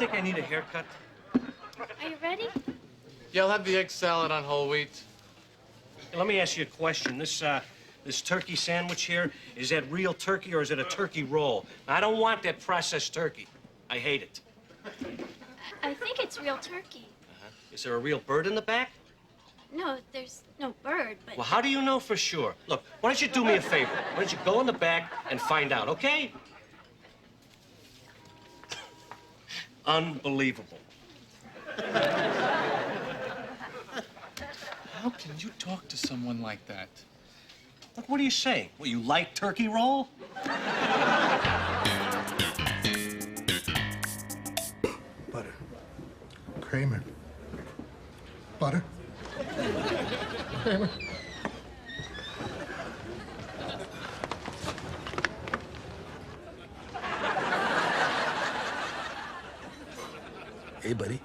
think I need a haircut? Are you ready? Yeah, I'll have the egg salad on whole wheat. Hey, let me ask you a question. This turkey sandwich here, is that real turkey or is it a turkey roll? I don't want that processed turkey. I hate it. I think it's real turkey. Is there a real bird in the back? No, there's no bird, but... Well, how do you know for sure? Look, why don't you do me a favor? Why don't you go in the back and find out, okay? Unbelievable. How can you talk to someone like that? Look, what are you saying? Well, you like turkey roll? Butter. Kramer. Butter. Kramer. Hey, buddy.